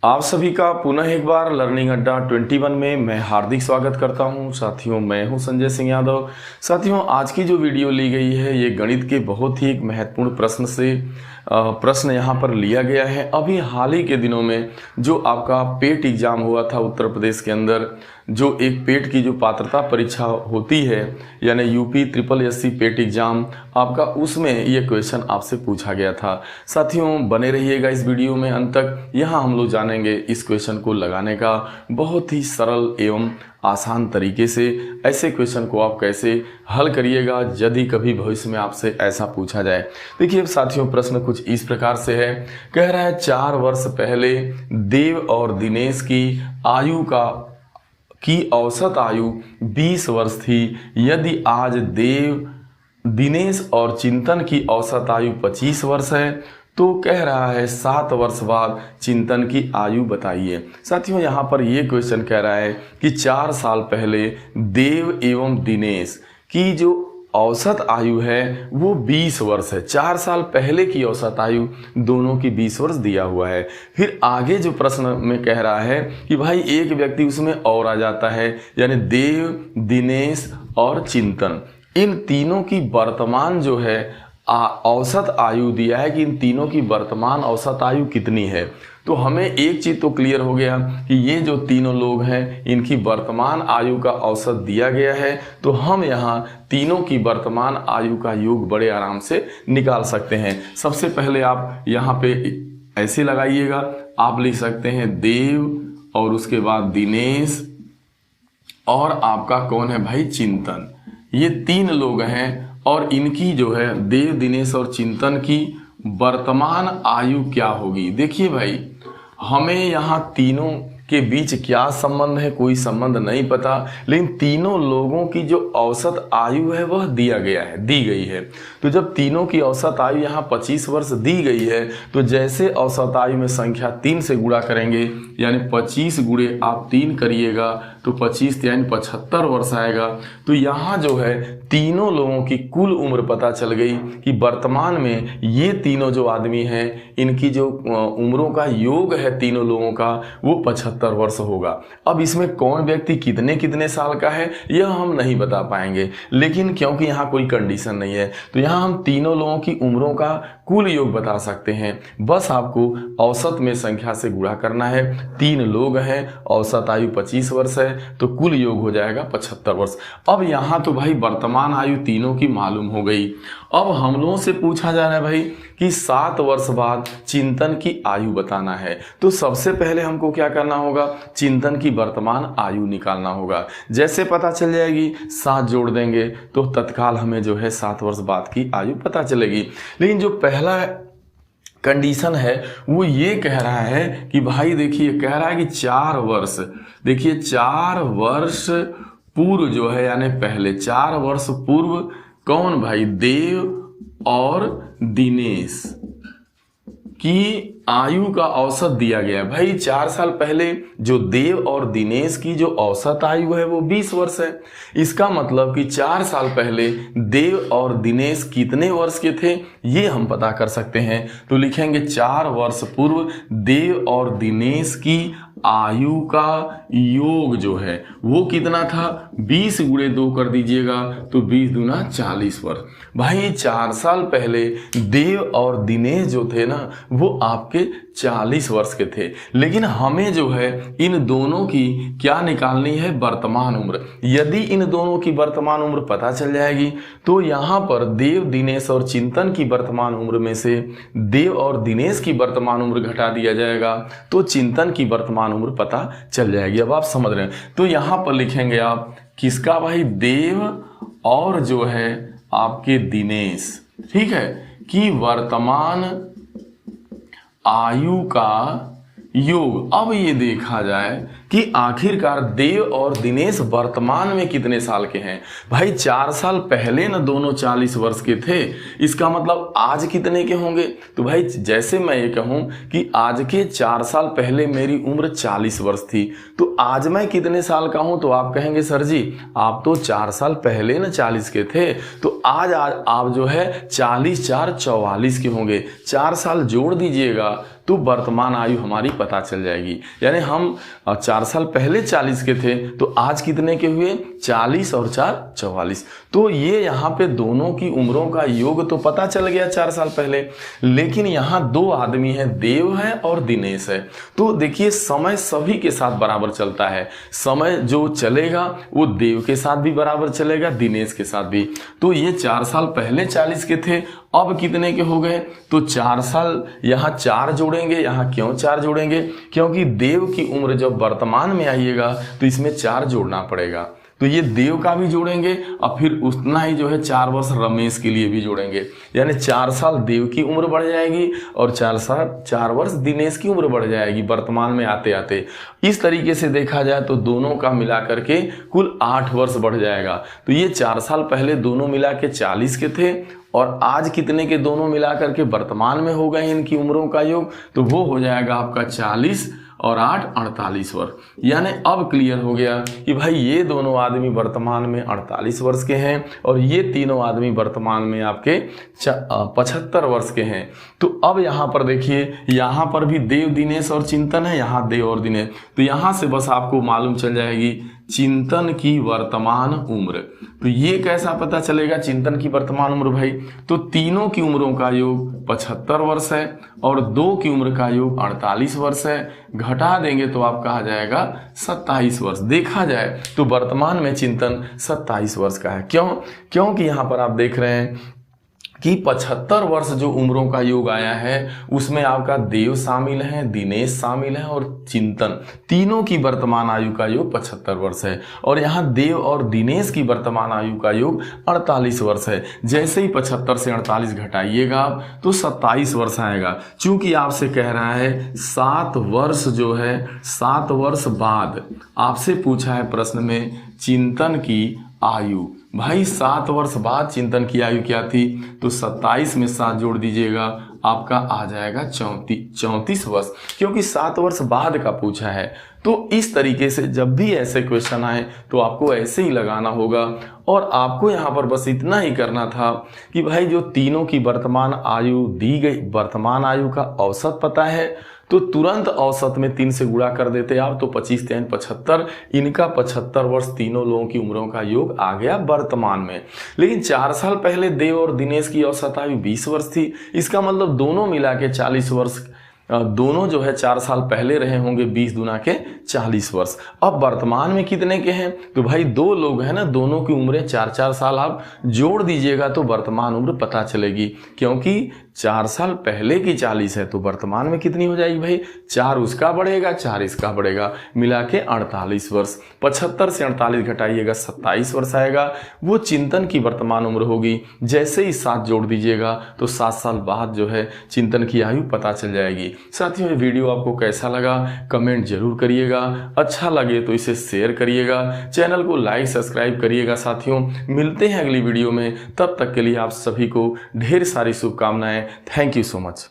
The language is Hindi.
आप सभी का पुनः एक बार लर्निंग अड्डा 21 में मैं हार्दिक स्वागत करता हूं। साथियों, मैं हूं संजय सिंह यादव। साथियों, आज की जो वीडियो ली गई है ये गणित के बहुत ही एक महत्वपूर्ण प्रश्न यहां पर लिया गया है। अभी हाल ही के दिनों में जो आपका पेट एग्जाम हुआ था उत्तर प्रदेश के अंदर, जो एक पेट की जो पात्रता परीक्षा होती है यानी यूपी ट्रिपल एससी पेट एग्जाम आपका, उसमें ये क्वेश्चन आपसे पूछा गया था। साथियों, बने रहिएगा इस वीडियो में अंत तक। यहाँ हम लोग जानेंगे इस क्वेश्चन को लगाने का बहुत ही सरल एवं आसान तरीके से। ऐसे क्वेश्चन को आप कैसे हल करिएगा यदि कभी भविष्य में आपसे ऐसा पूछा जाए। देखिए साथियों, प्रश्न कुछ इस प्रकार से है। कह रहा है 4 वर्ष पहले देव और दिनेश की औसत आयु 20 वर्ष थी। यदि आज देव, दिनेश और चिंतन की औसत आयु 25 वर्ष है तो कह रहा है 7 वर्ष बाद चिंतन की आयु बताइए। साथियों, यहाँ पर ये क्वेश्चन कह रहा है कि 4 साल पहले देव एवं दिनेश की जो औसत आयु है वो 20 वर्ष है। 4 साल पहले की औसत आयु दोनों की 20 वर्ष दिया हुआ है। फिर आगे जो प्रश्न में कह रहा है कि भाई एक व्यक्ति उसमें और आ जाता है, यानी देव, दिनेश और चिंतन, इन तीनों की वर्तमान जो है औसत आयु दिया है कि इन तीनों की वर्तमान औसत आयु कितनी है। तो हमें एक चीज तो क्लियर हो गया कि ये जो तीनों लोग हैं इनकी वर्तमान आयु का औसत दिया गया है, तो हम यहाँ तीनों की वर्तमान आयु का योग बड़े आराम से निकाल सकते हैं। सबसे पहले आप यहाँ पे ऐसे लगाइएगा, आप लिख सकते हैं देव और उसके बाद दिनेश और आपका कौन है भाई, चिंतन। ये 3 लोग हैं और इनकी जो है देव, दिनेश और चिंतन की वर्तमान आयु क्या होगी। देखिए भाई, हमें यहाँ तीनों के बीच क्या संबंध है, कोई संबंध नहीं पता, लेकिन तीनों लोगों की जो औसत आयु है वह दी गई है। तो जब तीनों की औसत आयु यहाँ 25 वर्ष दी गई है तो जैसे औसत आयु में संख्या 3 से गुणा करेंगे, यानी 25 गुणे आप 3 करिएगा तो 25 यानी 75 वर्ष आएगा। तो यहाँ जो है तीनों लोगों की कुल उम्र पता चल गई कि वर्तमान में ये तीनों जो आदमी हैं इनकी जो उम्रों का योग है तीनों लोगों का वो 75 वर्ष होगा। अब इसमें कौन व्यक्ति कितने कितने साल का है यह हम नहीं बता पाएंगे, लेकिन क्योंकि यहाँ कोई कंडीशन नहीं है तो यहाँ हम तीनों लोगों की उम्रों का कुल योग बता सकते हैं। बस आपको औसत में संख्या से गुणा करना है। 3 लोग हैं, औसत आयु 25 वर्ष है तो कुल योग हो जाएगा 75 वर्ष। अब यहाँ तो भाई वर्तमान आयु तीनों की मालूम हो गई। अब हम लोगों से पूछा जा रहा है भाई कि 7 वर्ष बाद चिंतन की आयु बताना है। तो सबसे पहले हमको क्या करना होगा, चिंतन की वर्तमान आयु निकालना होगा। जैसे पता चल जाएगी 7 जोड़ देंगे तो तत्काल हमें जो है 7 वर्ष बाद की आयु पता चलेगी। लेकिन जो पहला कंडीशन है वो ये कह रहा है कि भाई देखिए, कह रहा है कि 4 वर्ष, देखिए 4 वर्ष पूर्व जो है, यानी पहले 4 वर्ष पूर्व कौन भाई, देव और दिनेश की आयु का औसत दिया गया है। भाई 4 साल पहले जो देव और दिनेश की जो औसत आयु है वो 20 वर्ष है। इसका मतलब कि 4 साल पहले देव और दिनेश कितने वर्ष के थे ये हम पता कर सकते हैं। तो लिखेंगे 4 वर्ष पूर्व देव और दिनेश की आयु का योग जो है वो कितना था, 20 गुणे 2 कर दीजिएगा तो 20 दूना 40 वर्ष। भाई 4 साल पहले देव और दिनेश जो थे ना वो आपके 40 वर्ष के थे, लेकिन हमें जो है इन दोनों की क्या निकालनी है, वर्तमान उम्र। यदि इन दोनों की वर्तमान उम्र पता चल जाएगी तो यहाँ पर देव, दिनेश और चिंतन की वर्तमान उम्र में से देव और दिनेश की वर्तमान उम्र घटा दिया जाएगा तो चिंतन की वर्तमान उम्र पता चल जाएगी। अब आप समझ रहे हैं। तो यहाँ पर लिखेंगे आप किसका भाई, देव और जो है आपके दिनेश, ठीक है, कि वर्तमान आयु का योग। अब ये देखा जाए कि आखिरकार देव और दिनेश वर्तमान में कितने साल के हैं। भाई 4 साल पहले ना दोनों 40 वर्ष के थे, इसका मतलब आज कितने के होंगे। तो भाई जैसे मैं ये कहूँ कि आज के 4 साल पहले मेरी उम्र 40 वर्ष थी, तो आज मैं कितने साल का हूँ, तो आप कहेंगे सर जी आप तो 4 साल पहले ना 40 के थे, तो आज आप जो है 40 4 44 के होंगे। 4 साल जोड़ दीजिएगा तो वर्तमान आयु हमारी पता चल जाएगी। यानी हम 4 साल पहले 40 के थे, तो आज कितने के हुए, 40 और 4 44। तो ये यहाँ पे दोनों की उम्रों का योग तो पता चल गया 4 साल पहले। लेकिन यहाँ 2 आदमी हैं, देव है और दिनेश है। तो देखिए समय सभी के साथ बराबर चलता है। समय जो चलेगा वो देव के साथ भी बराबर चलेगा, दिनेश के साथ भी। तो ये 4 साल पहले 40 के थे, अब कितने के हो गए, तो 4 साल यहाँ 4 जोड़ेंगे। यहाँ क्यों 4 जोड़ेंगे, क्योंकि देव की उम्र जब वर्तमान में आइएगा तो इसमें 4 जोड़ना पड़ेगा। तो ये देव का भी जोड़ेंगे और फिर उतना ही जो है 4 वर्ष रमेश के लिए भी जोड़ेंगे। यानी 4 साल देव की उम्र बढ़ जाएगी और 4 वर्ष दिनेश की उम्र बढ़ जाएगी वर्तमान में आते आते। इस तरीके से देखा जाए तो दोनों का मिला करके कुल 8 वर्ष बढ़ जाएगा। तो ये 4 साल पहले दोनों मिला के 40 के थे और आज कितने के दोनों मिला करके वर्तमान में हो गए इनकी उम्रों का योग, तो वो हो जाएगा आपका 40 और 8 48 वर्ष। यानी अब क्लियर हो गया कि भाई ये दोनों आदमी वर्तमान में 48 वर्ष के हैं और ये तीनों आदमी वर्तमान में आपके 75 वर्ष के हैं। तो अब यहाँ पर देखिए, यहाँ पर भी देव दिनेश और चिंतन है, यहाँ देव और दिनेश। तो यहाँ से बस आपको मालूम चल जाएगी चिंतन की वर्तमान उम्र। तो ये कैसा पता चलेगा चिंतन की वर्तमान उम्र भाई, तो तीनों की उम्रों का योग 75 वर्ष है और 2 की उम्र का योग 48 वर्ष है। घटा देंगे तो आपका आ जाएगा 27 वर्ष। देखा जाए तो वर्तमान में चिंतन 27 वर्ष का है। क्योंकि यहाँ पर आप देख रहे हैं कि 75 वर्ष जो उम्रों का योग आया है उसमें आपका देव शामिल है, दिनेश शामिल है और चिंतन, तीनों की वर्तमान आयु का योग 75 वर्ष है। और यहाँ देव और दिनेश की वर्तमान आयु का योग 48 वर्ष है। जैसे ही 75 से 48 घटाइएगा आप तो 27 वर्ष आएगा। चूंकि आपसे कह रहा है 7 वर्ष जो है, 7 वर्ष बाद आपसे पूछा है प्रश्न में चिंतन की आयु। भाई 7 वर्ष बाद चिंतन की आयु क्या थी, तो 27 में 7 जोड़ दीजिएगा आपका आ जाएगा 34 वर्ष, क्योंकि 7 वर्ष बाद का पूछा है। तो इस तरीके से जब भी ऐसे क्वेश्चन आए तो आपको ऐसे ही लगाना होगा। और आपको यहाँ पर बस इतना ही करना था कि भाई जो तीनों की वर्तमान आयु दी गई, वर्तमान आयु का औसत पता है तो तुरंत औसत में 3 से गुणा कर देते आप, तो 25 3 75, इनका 75 वर्ष तीनों लोगों की उम्रों का योग आ गया वर्तमान में। लेकिन 4 साल पहले देव और दिनेश की औसत आयु 20 वर्ष थी। इसका मतलब दोनों मिला के 40 वर्ष, दोनों जो है 4 साल पहले रहे होंगे, 20 दूना के 40 वर्ष। अब वर्तमान में कितने के हैं, तो भाई 2 लोग हैं ना, दोनों की उम्रें 4-4 साल आप जोड़ दीजिएगा तो वर्तमान उम्र पता चलेगी। क्योंकि 4 साल पहले की 40 है तो वर्तमान में कितनी हो जाएगी भाई, 4 उसका बढ़ेगा 4 इसका बढ़ेगा, मिला के 48 वर्ष। 75 से 48 घटाइएगा 27 वर्ष आएगा, वो चिंतन की वर्तमान उम्र होगी। जैसे ही 7 जोड़ दीजिएगा तो 7 साल बाद जो है चिंतन की आयु पता चल जाएगी। साथियों ये वीडियो आपको कैसा लगा कमेंट जरूर करिएगा, अच्छा लगे तो इसे शेयर करिएगा, चैनल को लाइक सब्सक्राइब करिएगा। साथियों मिलते हैं अगली वीडियो में, तब तक के लिए आप सभी को ढेर सारी शुभकामनाएं। Thank you so much.